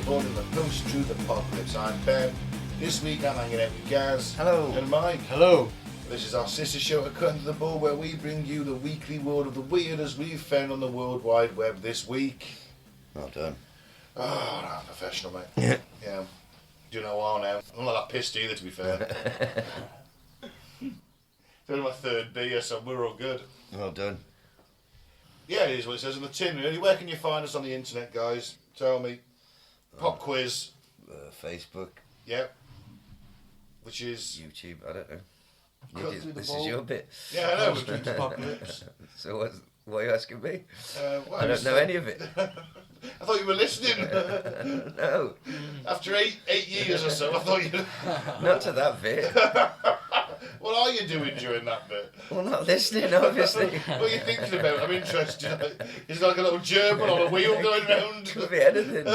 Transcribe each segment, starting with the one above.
Smorgasbord in the post-truth apocalypse. I'm Ben. This week I'm hanging out with Gaz. Hello. And Mike. Hello. This is our sister show at Cutting to the Bull, where we bring you the weekly world of the weird as we've found on the World Wide Web this week. Well done. Oh, I'm professional, mate. Yeah. Yeah. Doing a while now. I'm not that pissed either, to be fair. Doing my third beer, so we're all good. Well done. Yeah, it is what it says on the tin, really. Where can you find us on the internet, guys? Tell me. Pop quiz. Facebook. Yep. Which is... YouTube, I don't know. This Ball. is your bit. Yeah, I know. We're doing apocalypse. So what are you asking me? Well, I don't know any of it. I thought you were listening. No. After eight years or so, I thought you... Not to that bit. What are you doing during that bit? Well, not listening, obviously. What are you thinking about? I'm interested. It's like a little German on a wheel going round. Could be anything.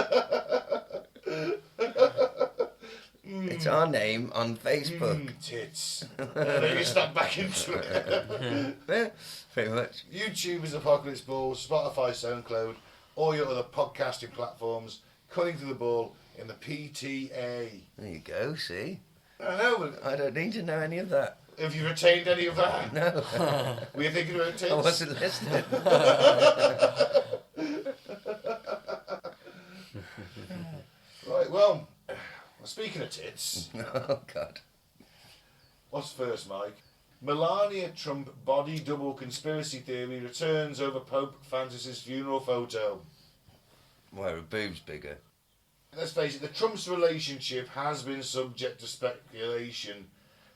It's our name on Facebook. Tits. Then you snap back into it. Yeah, pretty much. YouTube is Apocalypse Ball, Spotify, SoundCloud, all your other podcasting platforms, Cutting to the Ball in the PTA. There you go, see? I know, but I don't need to know any of that. have you retained any of that? No. Were you thinking about tits? I wasn't listening. Right, well, speaking of tits, Oh, God. what's first, Mike? Melania Trump body double conspiracy theory returns over Pope Francis's funeral photo. Why, are boobs bigger? Let's face it, the Trump's relationship has been subject to speculation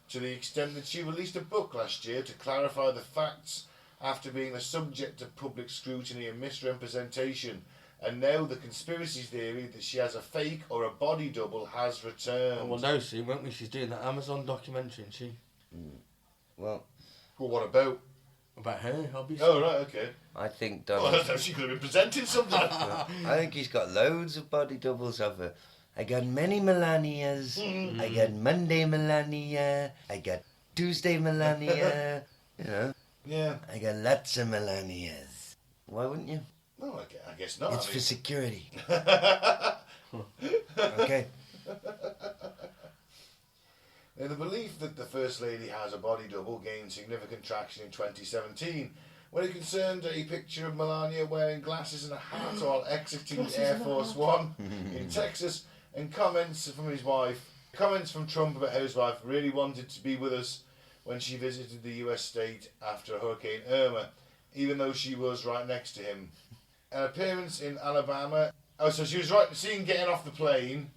to the extent that she released a book last year to clarify the facts after being the subject of public scrutiny and misrepresentation. And now the conspiracy theory that she has a fake or a body double has returned. Oh, well, no, see, won't we? She's doing that Amazon documentary, isn't she? Well, Well, what about? About her, obviously. Oh, right, okay. I think Well, I Donald... thought she could have been presenting something. I think he's got loads of body doubles of her. I got many Melanias. I got Monday Melania. I got Tuesday Melania. You know, Yeah. I got lots of Melanias. Why wouldn't you? No, I guess not. It's I for mean- security. Okay. Now, the belief that the First Lady has a body double gained significant traction in 2017 when it concerned a picture of Melania wearing glasses and a hat while exiting Air Force One in Texas, and comments from his wife. Comments from Trump about how his wife really wanted to be with us when she visited the US state after Hurricane Irma, even though she was right next to him. An appearance in Alabama. Oh, so she was right, seen getting off the plane,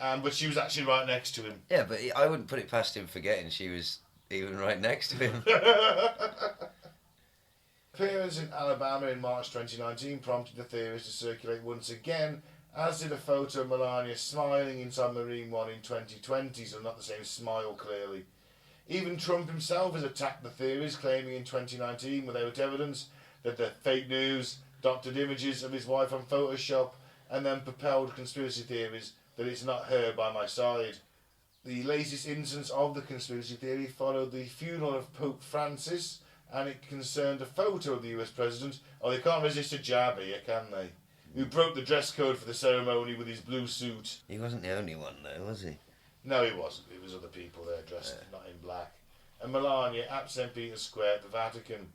but she was actually right next to him. Yeah, but I wouldn't put it past him forgetting she was even right next to him. Appearance in Alabama in March 2019 prompted the theories to circulate once again, as did a photo of Melania smiling inside Marine One in 2020, so not the same smile clearly. Even Trump himself has attacked the theories, claiming in 2019 without evidence that they're fake news, doctored images of his wife on Photoshop, and then propelled conspiracy theories that it's not her by my side. The latest instance of the conspiracy theory followed the funeral of Pope Francis, and it concerned a photo of the US President. Oh, they can't resist a jab here, can they? Who broke the dress code for the ceremony with his blue suit. He wasn't the only one, though, was he? No, he wasn't. It was other people there dressed not in black. And Melania at St. Peter's Square at the Vatican.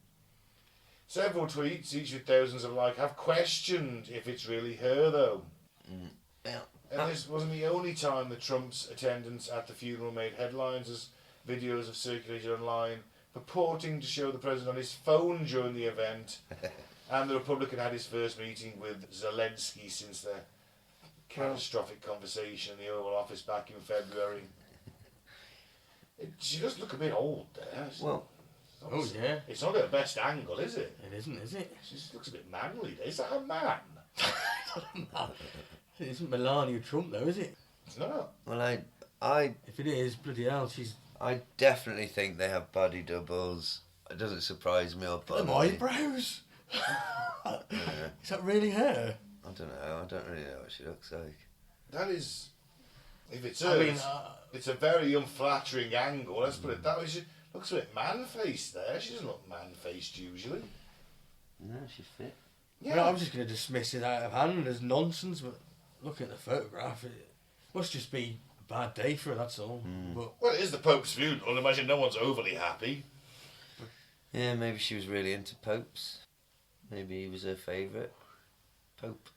Several tweets, each with thousands of likes, have questioned if it's really her, though. Yeah. And this wasn't the only time that Trump's attendance at the funeral made headlines, as videos have circulated online purporting to show the president on his phone during the event. And the Republican had his first meeting with Zelensky since their catastrophic conversation in the Oval Office back in February. She does look a bit old there. Well, Oh, yeah. It's not her best angle, is it? It isn't, is it? She just looks a bit manly there. Is that a man? It isn't Melania Trump, though, is it? It's not. well, I If it is, bloody hell, she's... definitely think they have body doubles. It doesn't surprise me or bother Them me. eyebrows! Is that really her? I don't know. I don't really know what she looks like. That is... If it's I her, mean, it's a very unflattering angle. Let's put it that way. She looks a bit man-faced there. She doesn't look man-faced usually. No, she's fit. Yeah. Well, I was just going to dismiss it out of hand as nonsense, but looking at the photograph, it must just be a bad day for her, that's all. But Well, it is the Pope's funeral. I imagine no one's overly happy. Yeah, maybe she was really into popes. Maybe he was her favourite pope.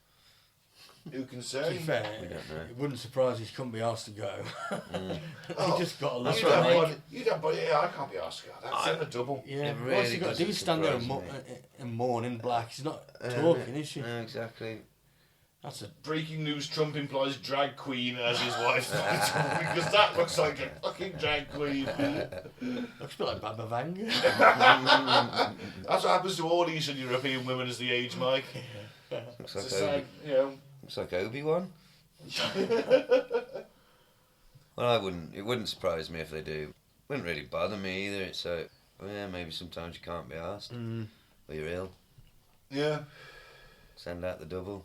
Who can to say? be fair, We don't know. it wouldn't surprise if he couldn't be asked to go. Mm. He just got a lot That's You'd of have right, body, you'd have body, yeah, I can't be asked. That's in a double. Yeah, It what's he really got to do? doesn't Stand there and, surprise and mourn in black. She's not talking, is she? No, exactly. That's a Breaking news: Trump employs drag queen as his wife because that looks like a fucking drag queen. looks a bit like Baba Vanga. That's what happens to all Eastern European women as they age, Mike. Looks It's like a sad, you know. Looks like Obi-Wan. Well, it wouldn't surprise me if they do. Wouldn't really bother me either. It's like, well, yeah, maybe sometimes you can't be asked. Or you're ill. Yeah. Send out the double.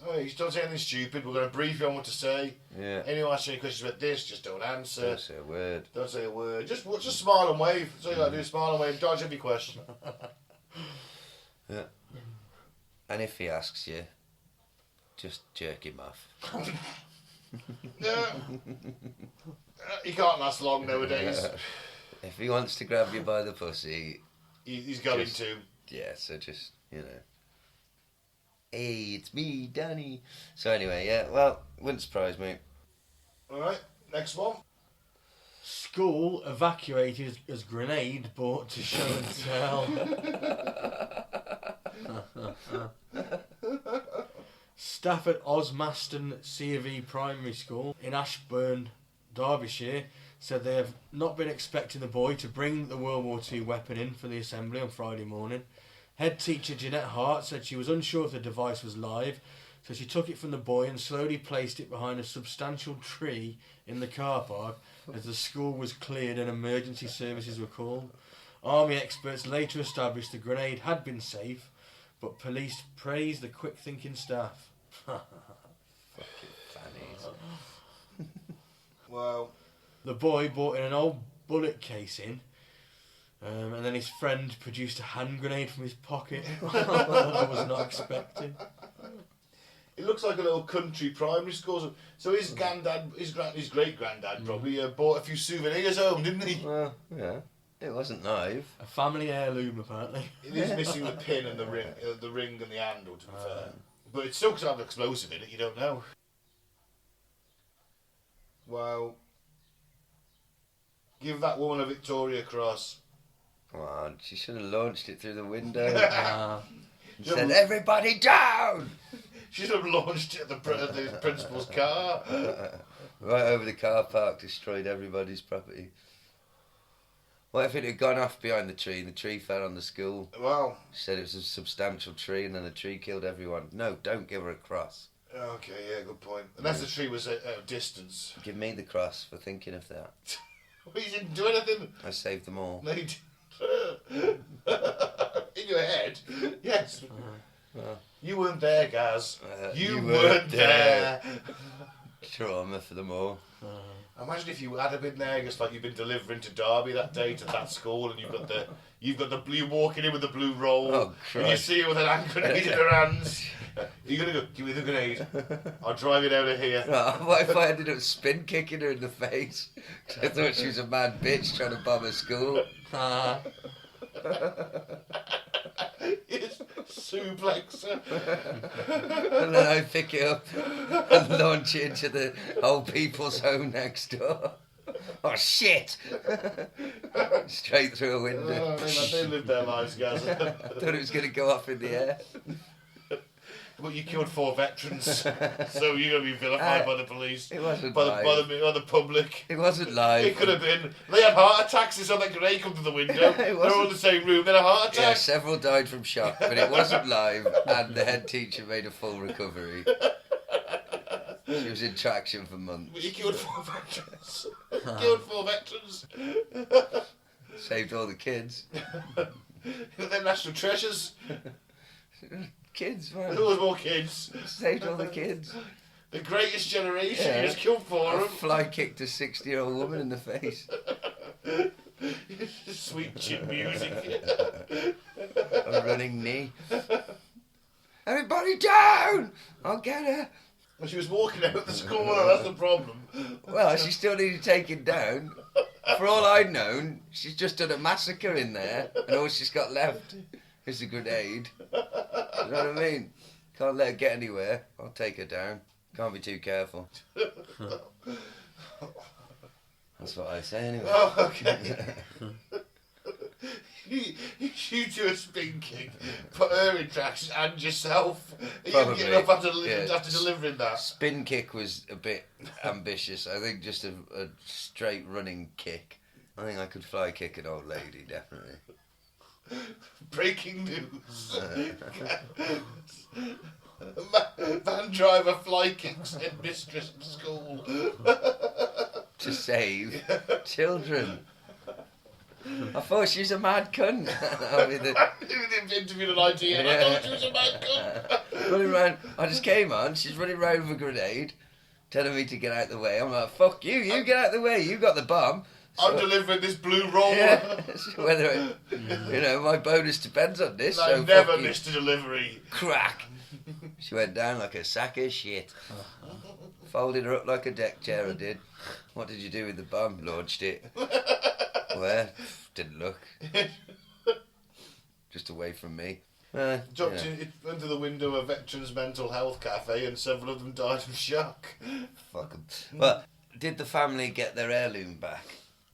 Oh, you don't say anything stupid. We're going to brief you on what to say. Yeah. Anyone asks you any questions about this, just don't answer. Don't say a word. Don't say a word. Just smile and wave. That's all you got to do. Smile and wave. Dodge every question. Yeah. And if he asks you, just jerk him off. No. He can't last long nowadays. If he wants to grab you by the pussy, He's going Just- to. yeah, so just, hey, it's me, Danny. So anyway, yeah, well, wouldn't surprise me. Alright, next one. School evacuated as grenade brought to show and tell. Staff at Osmaston C.V. Primary School in Ashburn, Derbyshire, said they have not been expecting the boy to bring the World War II weapon in for the assembly on Friday morning. Head teacher Jeanette Hart said she was unsure if the device was live, so she took it from the boy and slowly placed it behind a substantial tree in the car park as the school was cleared and emergency services were called. Army experts later established the grenade had been safe, but police praised the quick-thinking staff. Fucking fannies. Well, The boy brought in an old bullet casing, and then his friend produced a hand grenade from his pocket. I was not expecting. it looks like a little country primary school. So his granddad, his great granddad probably bought a few souvenirs home, didn't he? Well, yeah, it wasn't live. A family heirloom, apparently. It is missing the pin and the ring and the handle, to be fair. But it still could have an explosive in it. You don't know. Well, give that woman a Victoria Cross. Come on, she should have launched it through the window and Yeah, said, but- "Everybody down!" She should have launched it at the principal's car. Right over the car park, destroyed everybody's property. What if it had gone off behind the tree and the tree fell on the school? Well, She said it was a substantial tree and then the tree killed everyone. No, don't give her a cross. okay, yeah, good point. Unless the tree was at a distance. Give me the cross for thinking of that. Well, you didn't do anything. I saved them all. No, you didn't. In your head, yes. You weren't there, Gaz. You weren't there. Trauma for them all. Imagine if you had been there, just like you've been delivering to Derby that day to that school, and you've got the blue walking in with the blue roll, Oh, and you Christ. see her with an hand grenade in her hands. You're gonna go, give me the grenade. I'll drive it out of here. What if I ended up spin kicking her in the face? 'Cause I thought she was a mad bitch trying to bomb a school. Yes, suplex her. And then I pick it up and launch it into the old people's home next door. Oh shit! Straight through a window. They live their lives, Gaz. Thought it was going to go off in the air. But you killed 4 veterans, so you're going to be vilified by the police, It wasn't by live. the public. It wasn't It live. could have been. They had heart attacks. They saw that grenade come to the window. They were all in the same room. They had a heart Yeah, attack. several died from shock, but it wasn't live, and the head teacher made a full recovery. She was in traction for months. But you killed 4 veterans. Killed 4 veterans. Saved all the kids. They're national treasures. Kids, There man. was more kids. Saved all the kids. The greatest generation. Yeah. You just killed 4 I of them. fly kicked a 60-year-old woman in the face. Sweet chin music. A running knee. Everybody down! I'll get her. Well, she was walking out of the school, that's the problem. Well, she still needed taken down. For all I'd known, she's just done a massacre in there, and all she's got left is a grenade. You know what I mean? Can't let her get anywhere. I'll take her down. Can't be too careful. That's what I say anyway. Oh, okay. You do a spin kick, put her in tracks and yourself. Are you getting up after delivering that? Spin kick was a bit ambitious. I think just a straight running kick. I think I could fly kick an old lady, definitely. Breaking news. Van driver fly kicks headmistress at school. To save children. I thought she was a mad cunt. I interviewed an idea and I thought she was a mad cunt. Running around, I just came on, she's running around with a grenade, telling me to get out the way. I'm like, fuck you, you get out the way, you got the bomb. I'm delivering this blue roll. Yeah, so whether my bonus depends on this. I so never missed a delivery. Crack. She went down like a sack of shit. Folded her up like a deck chair, I did. What did you do with the bomb? Launched it. Where? Didn't look. Just away from me. Jumped into the window of a veterans' mental health cafe and several of them died of shock. Fuck 'em. Well, did the family get their heirloom back?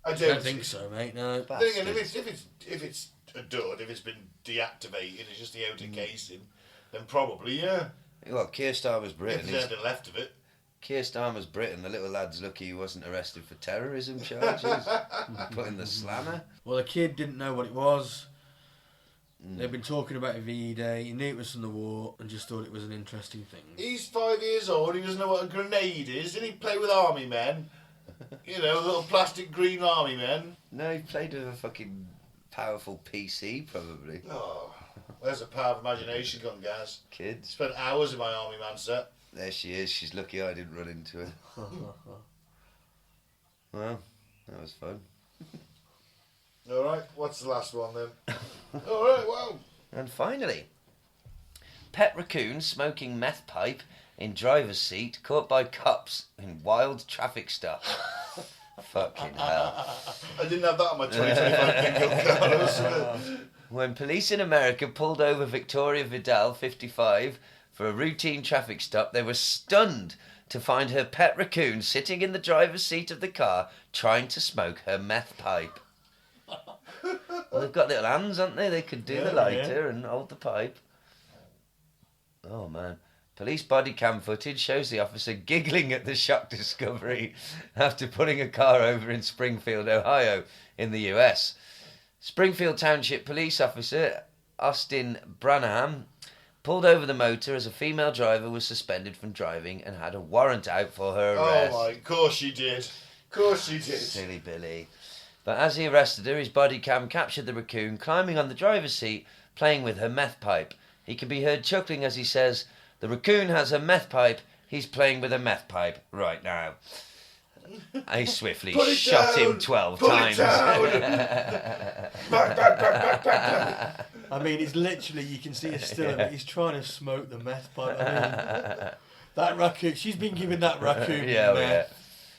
I don't think so, mate. No. Again, if it's a dud, if it's been deactivated, it's just the outer casing, then probably yeah. Well, Keir Starmer's Britain. If there's anything left of it. Keir Starmer's Britain. The little lad's lucky he wasn't arrested for terrorism charges. Put in the slammer. Well, the kid didn't know what it was. They've been talking about it VE Day. He knew it was from the war and just thought it was an interesting thing. He's 5 years old. He doesn't know what a grenade is. Didn't he play with army men? You know, little plastic green army men. No, he played with a fucking powerful PC, probably. Oh, there's a power of imagination gone, Gaz. Kids. Spent hours in my army man set. There she is. She's lucky I didn't run into her. Well, that was fun. Alright, what's the last one then? Alright, wow. And finally, pet raccoon smoking meth pipe in driver's seat caught by cops in wild traffic stop. Fucking hell. I didn't have that on my 2025 bingo card. When police in America pulled over Victoria Vidal, 55, for a routine traffic stop, they were stunned to find her pet raccoon sitting in the driver's seat of the car trying to smoke her meth pipe. Well, they've got little hands, haven't they? They could do the lighter and hold the pipe. Oh, man. Police body cam footage shows the officer giggling at the shock discovery after pulling a car over in Springfield, Ohio, in the US. Springfield Township police officer Austin Branham pulled over the motor as a female driver was suspended from driving and had a warrant out for her arrest. Oh, my, of course she did. Of course she did. Silly Billy. But as he arrested her, his body cam captured the raccoon climbing on the driver's seat, playing with her meth pipe. He can be heard chuckling as he says, "The raccoon has a meth pipe. He's playing with a meth pipe right now." I swiftly shot him 12 times. I mean, it's literally, you can see a still of it. He's trying to smoke the meth pipe. I mean, that raccoon, she's been giving that raccoon meth.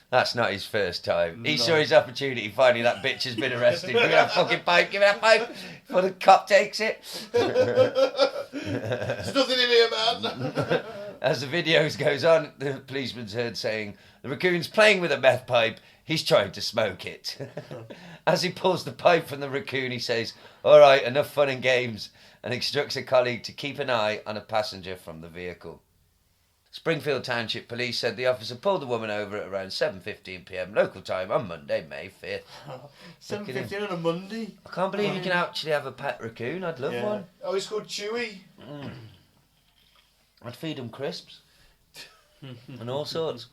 That's not his first time. He saw his opportunity. Finally, that bitch has been arrested. Give me that fucking pipe. Give me that pipe. Before the cop takes it. There's nothing in here, man. As the videos goes on, the policeman's heard saying, "The raccoon's playing with a meth pipe. He's trying to smoke it." As he pulls the pipe from the raccoon, he says, "All right, enough fun and games," and instructs a colleague to keep an eye on a passenger from the vehicle. Springfield Township Police said the officer pulled the woman over at around 7:15 p.m. local time on Monday, May 5th. 7:15 on a Monday? I can't believe you can actually have a pet raccoon. I'd love one. Oh, he's called Chewy. I'd feed him crisps and all sorts.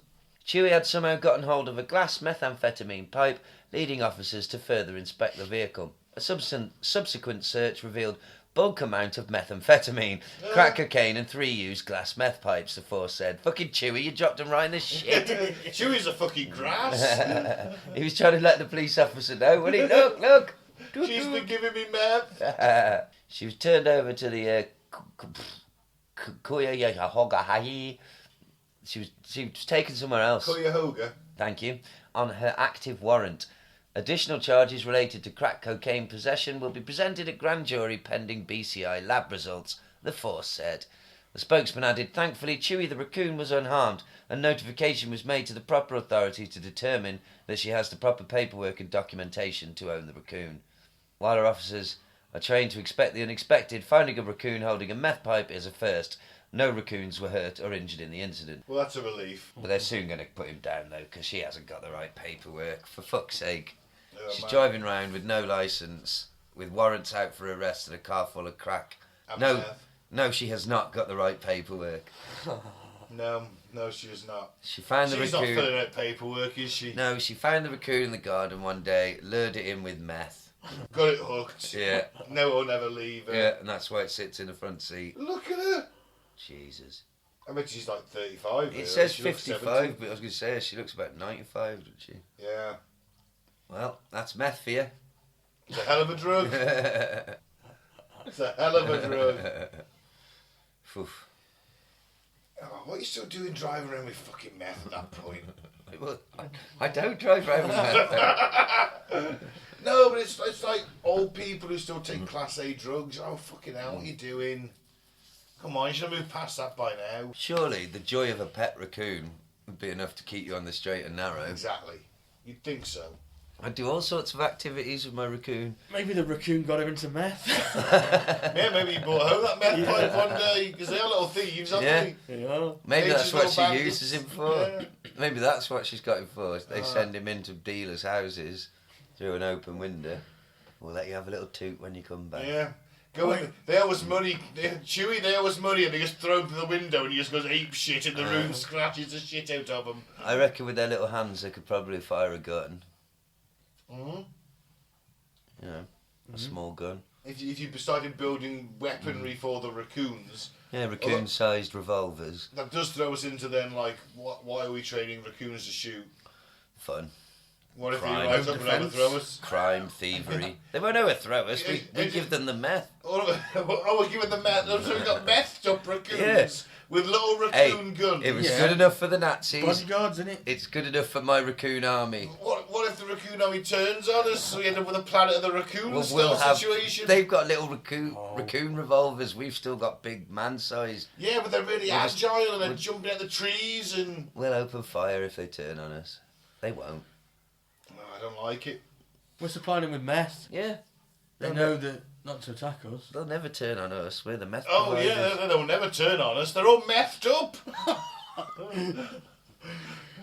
Chewy had somehow gotten hold of a glass methamphetamine pipe, leading officers to further inspect the vehicle. A subsequent search revealed bulk amount of methamphetamine, crack cocaine and 3 used glass meth pipes, the force said. Fucking Chewy, you dropped him right in the shit. Chewy's a fucking grass. He was trying to let the police officer know, will he? Look. She's been giving me meth. She was turned over to the Cuyahoga. She was taken somewhere else. Cuyahoga. Thank you. On her active warrant. Additional charges related to crack cocaine possession will be presented at grand jury pending BCI lab results, the force said. The spokesman added, thankfully Chewie the raccoon was unharmed and notification was made to the proper authorities to determine that she has the proper paperwork and documentation to own the raccoon. While our officers are trained to expect the unexpected, finding a raccoon holding a meth pipe is a first. No raccoons were hurt or injured in the incident. Well, that's a relief. But they're soon going to put him down, though, because she hasn't got the right paperwork. For fuck's sake. Oh, She's man. driving around with no licence, with warrants out for arrest and a car full of crack. And No, meth. no, she has not got the right paperwork. No, she is not. She found the She's not raccoon. filling out paperwork, is she? No, she found the raccoon in the garden one day, lured it in with meth. Got it hooked. Yeah, No one will never leave her. yeah, and that's why it sits in the front seat. Look at her. Jesus. I bet she's like 35. It really. says She looks 55, 70. but I was going to say she looks about 95, doesn't she? Yeah. Well, that's meth for you. It's a hell of a drug. It's a hell of a drug. Oof. Oh, what are you still doing driving around with fucking meth at that point? Well, I don't drive around with meth. No, but it's like old people who still take Class A drugs. Oh, fucking hell, what are you doing? Come on, you should have moved past that by now. Surely the joy of a pet raccoon would be enough to keep you on the straight and narrow. Exactly. You'd think so. I do all sorts of activities with my raccoon. Maybe the raccoon got her into meth. Yeah, maybe you brought home that meth pipe one day, because they're little thieves, aren't Yeah. they? Yeah. Maybe Nature's that's what she little bandits. uses him for. Yeah. Maybe that's what she's got him for. They send him into dealers' houses through an open window. We'll let you have a little toot when you come back. Yeah. Go in. They owe us money. Chewie, they owe us money, and they just throw him through the window, and he just goes ape shit in the room, scratches the shit out of them. I reckon with their little hands they could probably fire a gun. Mm-hmm. You know, a small gun. If you started building weaponry for the raccoons, Yeah, raccoon-sized revolvers. that does throw us into then, like, why are we training raccoons to shoot? Fun. What if Crime. he rides up and Defense. overthrow us? Crime, thievery. They won't overthrow us. We It- give them the meth. Oh, we're giving the meth. So we've got methed up raccoons Yes. with little Hey, raccoon guns. it was Yeah. good enough for the Nazis. Bodyguards, innit? It's good enough for my raccoon army. What if the raccoon army turns on us, so we end up with a Planet of the Raccoons We'll have. situation? They've got little raccoon revolvers. We've still got big man-sized. Yeah, but they're really We'll just- agile and they're jumping out the trees and... We'll open fire if they turn on us. They won't. Oh, I don't like it. We're supplying them with meth. Yeah. They know that not to attack us. They'll never turn on us. We're the meth Oh, providers. yeah, they'll never turn on us. They're all methed up.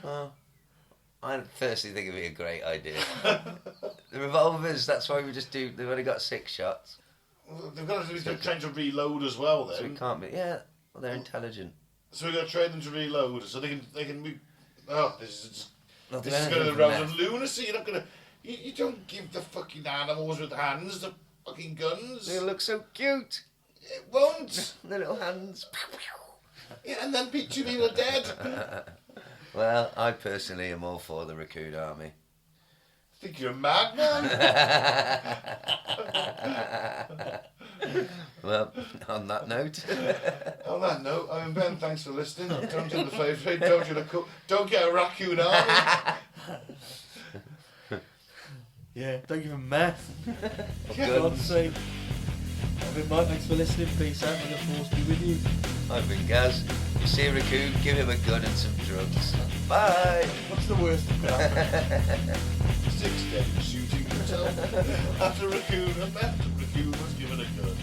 Well, I personally think it'd be a great idea. The revolvers, that's why we just do. They've only got 6 shots. They've got to be trying to reload as well So we then. can't be. Yeah, well, they're intelligent. So we've got to train them to reload so they can move... Oh, this is They'll do going to anything the for realms meth. of lunacy. You're not going to... You don't give the fucking animals with hands the fucking guns. They look so cute. It won't. The little hands. Yeah, and then 2 people are dead. Well, I personally am all for the raccoon army. I think you're a madman. Well, on that note. On that note, I'm Ben. Thanks for listening. Don't do the flavour trade. Don't do the cook. Don't get a raccoon army. Yeah, don't give them meth. For Guns. God's sake. I've been Mike, thanks for listening. Peace out, and the force be with you. I've been Gaz. You see a raccoon, give him a gun and some drugs. Bye. What's the worst that could happen? 6 dead shooting hotel. After raccoon, a meth raccoon was given a gun.